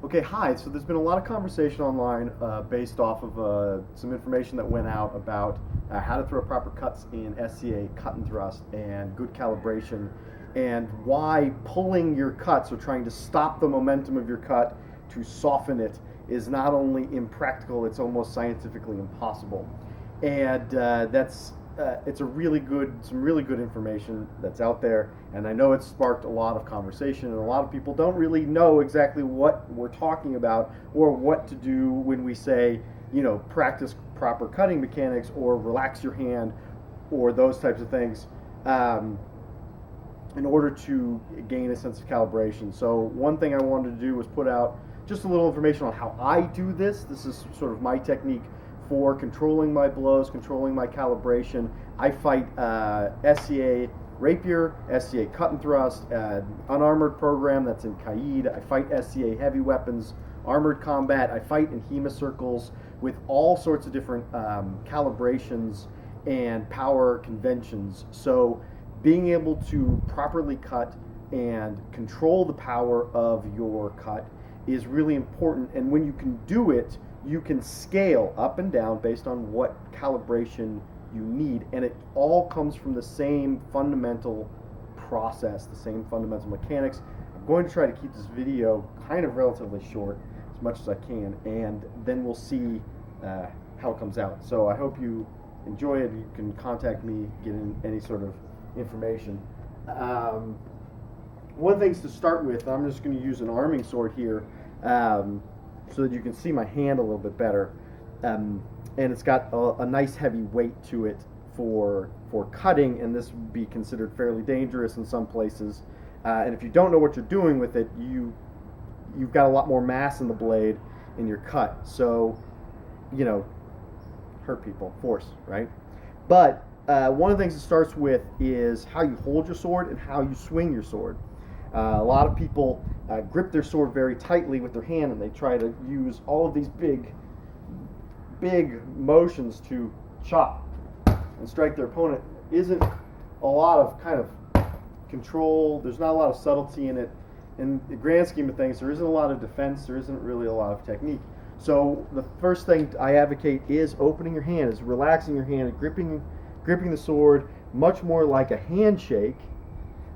Okay, hi. So there's been a lot of conversation online based off of some information that went out about how to throw proper cuts in SCA, cut and thrust, and good calibration, and why pulling your cuts or trying to stop the momentum of your cut to soften it is not only impractical, it's almost scientifically impossible. And it's some really good information that's out there, and I know it's sparked a lot of conversation, and a lot of people don't really know exactly what we're talking about or what to do when we say, practice proper cutting mechanics or relax your hand or those types of things in order to gain a sense of calibration. So one thing I wanted to do was put out just a little information on how I do this. This is sort of my technique for controlling my blows, controlling my calibration. I fight SCA Rapier, SCA Cut and Thrust, unarmored program that's in Kaid. I fight SCA heavy weapons, armored combat. I fight in HEMA circles with all sorts of different calibrations and power conventions. So being able to properly cut and control the power of your cut is really important. And when you can do it, you can scale up and down based on what calibration you need, and it all comes from the same fundamental process, the same fundamental mechanics. I'm going to try to keep this video kind of relatively short as much as I can, and then we'll see how it comes out. So I hope you enjoy it. You can contact me, get in any sort of information. One thing to start with, I'm just going to use an arming sword here so that you can see my hand a little bit better. And it's got a nice heavy weight to it for cutting, and this would be considered fairly dangerous in some places. And if you don't know what you're doing with it, you've got a lot more mass in the blade in your cut. So, hurt people, force, right? But one of the things it starts with is how you hold your sword and how you swing your sword. A lot of people grip their sword very tightly with their hand, and they try to use all of these big motions to chop and strike their opponent. Isn't a lot of kind of control. There's not a lot of subtlety in it. In the grand scheme of things, there isn't a lot of defense. There isn't really a lot of technique. So the first thing I advocate is opening your hand, is relaxing your hand, and gripping the sword much more like a handshake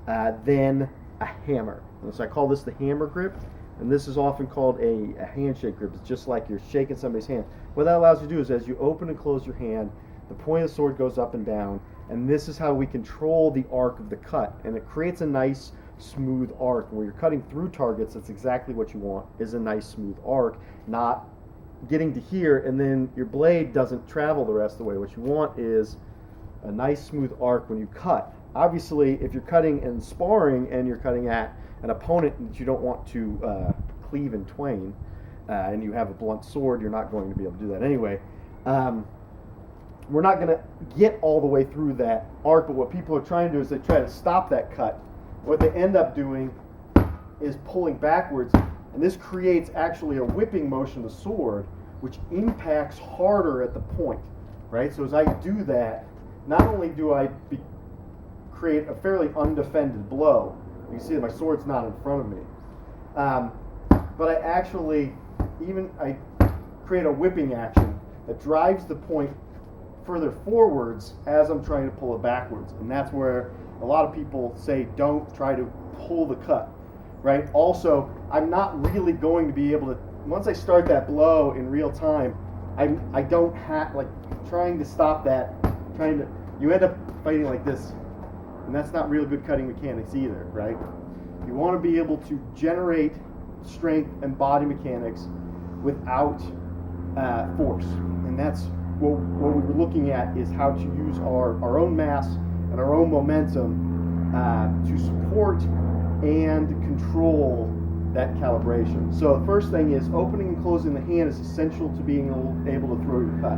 than a hammer. And so I call this the hammer grip, and this is often called a handshake grip. It's just like you're shaking somebody's hand. What that allows you to do is, as you open and close your hand, the point of the sword goes up and down, and this is how we control the arc of the cut, and it creates a nice smooth arc. Where you're cutting through targets, that's exactly what you want, is a nice smooth arc, not getting to here and then your blade doesn't travel the rest of the way. What you want is a nice smooth arc when you cut. Obviously, if you're cutting and sparring and you're cutting at an opponent that you don't want to cleave in twain, and you have a blunt sword, you're not going to be able to do that anyway. We're not going to get all the way through that arc, but what people are trying to do is they try to stop that cut. What they end up doing is pulling backwards, and this creates actually a whipping motion of the sword, which impacts harder at the point, right? So as I do that, not only do I create a fairly undefended blow, you can see that my sword's not in front of me, but I actually I create a whipping action that drives the point further forwards as I'm trying to pull it backwards. And that's where a lot of people say don't try to pull the cut, right? Also, I'm not really going to be able to, once I start that blow in real time, I don't have, like, trying to stop that, you end up fighting like this, and that's not real good cutting mechanics either, right? You want to be able to generate strength and body mechanics without force, and that's what we were looking at, is how to use our own mass and our own momentum to support and control that calibration. So the first thing is opening and closing the hand is essential to being able to throw your cut.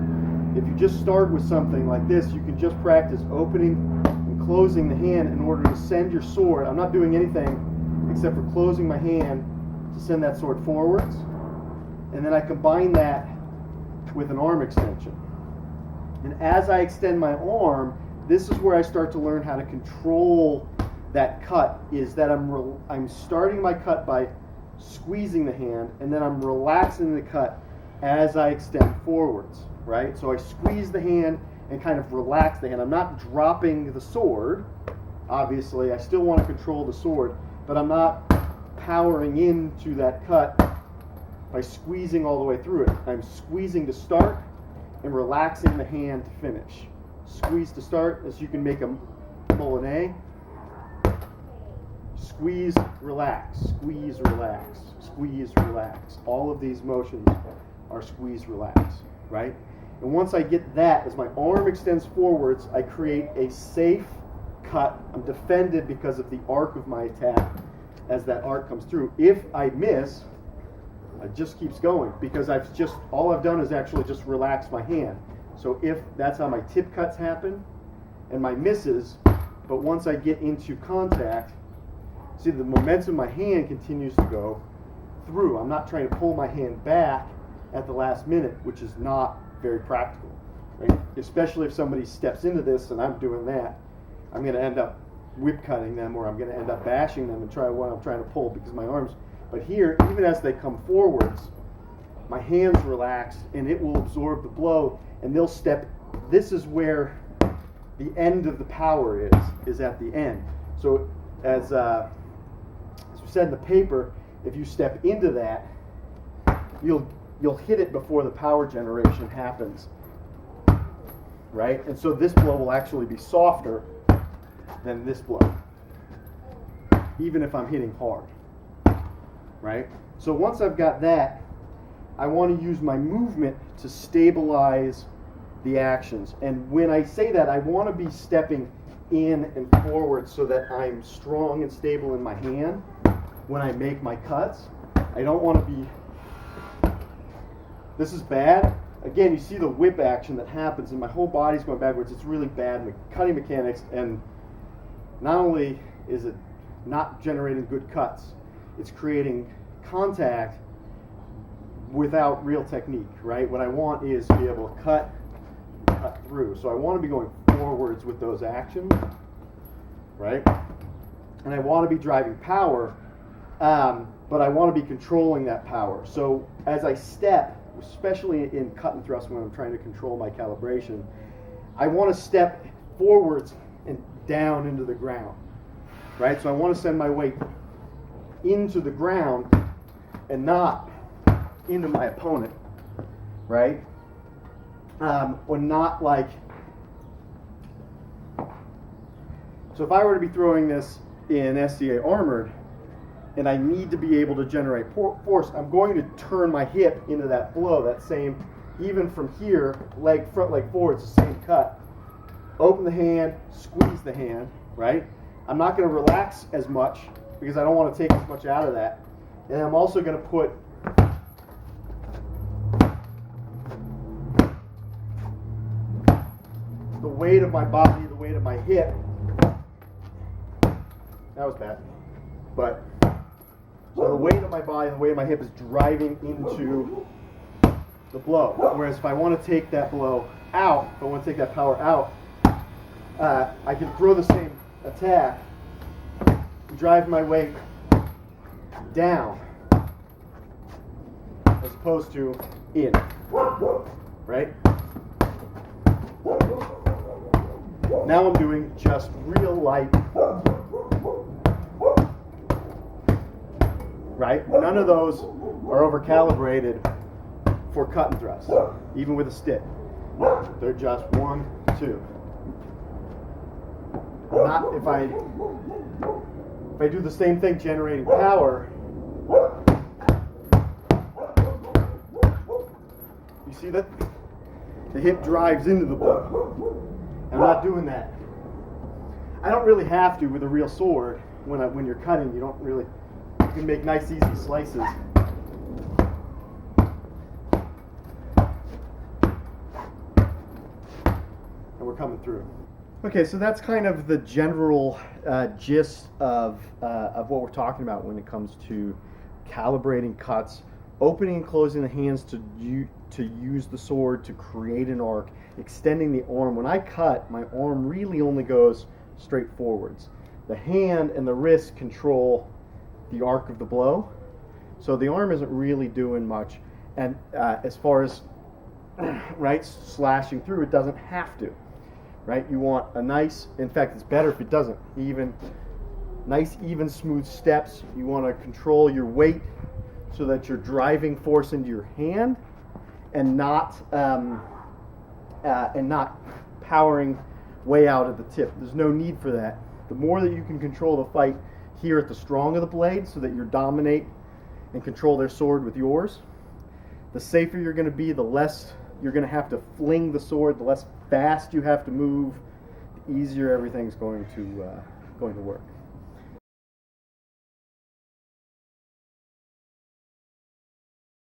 If you just start with something like this, you can just practice opening and closing the hand in order to send your sword. I'm not doing anything except for closing my hand to send that sword forwards, and then I combine that with an arm extension. And as I extend my arm, this is where I start to learn how to control that cut, is that I'm starting my cut by squeezing the hand, and then I'm relaxing the cut as I extend forwards, right? So I squeeze the hand and kind of relax the hand. I'm not dropping the sword, obviously. I still want to control the sword, but I'm not powering into that cut by squeezing all the way through it. I'm squeezing to start and relaxing the hand to finish. Squeeze to start, as you can make a Molinet. Squeeze, relax, squeeze, relax, squeeze, relax. All of these motions are squeeze, relax, right? And once I get that, as my arm extends forwards, I create a safe cut. I'm defended because of the arc of my attack as that arc comes through. If I miss, it just keeps going because all I've done is actually just relax my hand. So if that's how my tip cuts happen and my misses, but once I get into contact, see the momentum of my hand continues to go through. I'm not trying to pull my hand back at the last minute, which is not very practical, right? Especially if somebody steps into this and I'm doing that, I'm going to end up whip cutting them, or I'm going to end up bashing them and try what I'm trying to pull because my arms. But here, even as they come forwards, my hands relax and it will absorb the blow, and they'll step. This is where the end of the power is at the end. So as we said in the paper, if you step into that, you'll hit it before the power generation happens, right? And so this blow will actually be softer than this blow, even if I'm hitting hard, right? So once I've got that, I want to use my movement to stabilize the actions. And when I say that, I want to be stepping in and forward so that I'm strong and stable in my hand when I make my cuts. I don't want to be... This is bad. Again, you see the whip action that happens and my whole body's going backwards. It's really bad cutting mechanics, and not only is it not generating good cuts, it's creating contact without real technique, right? What I want is to be able to cut through. So I want to be going forwards with those actions, right? And I want to be driving power, but I want to be controlling that power. So as I step, especially in cut and thrust when I'm trying to control my calibration, I want to step forwards and down into the ground, right? So I want to send my weight into the ground and not into my opponent, right? Or not like... So if I were to be throwing this in SCA armored, and I need to be able to generate force, I'm going to turn my hip into that blow, that same, even from here, front leg forward, it's the same cut. Open the hand, squeeze the hand, right? I'm not going to relax as much because I don't want to take as much out of that. And I'm also going to put the weight of my body, the weight of my hip. That was bad. But so the weight of my body and the weight of my hip is driving into the blow. Whereas if I want to take that blow out, if I want to take that power out, I can throw the same attack, drive my weight down, as opposed to in, right? Now I'm doing just real light, right? None of those are over-calibrated for cut and thrust, even with a stick. They're just 1, 2. Not if I do the same thing generating power. You see that? The hip drives into the blow. I'm not doing that. I don't really have to with a real sword. When you're cutting, you don't really. You can make nice, easy slices. And we're coming through. Okay, so that's kind of the general gist of what we're talking about when it comes to calibrating cuts, opening and closing the hands to use the sword to create an arc, extending the arm. When I cut, my arm really only goes straight forwards. The hand and the wrist control the arc of the blow. So the arm isn't really doing much, and as far as right slashing through, it doesn't have to. Right, you want a nice. In fact, it's better if it doesn't. Nice, even, smooth steps. You want to control your weight so that you're driving force into your hand, and not powering way out at the tip. There's no need for that. The more that you can control the fight here at the strong of the blade, so that you dominate and control their sword with yours, the safer you're going to be. The less you're going to have to fling the sword. The less fast you have to move. The easier everything's going to work.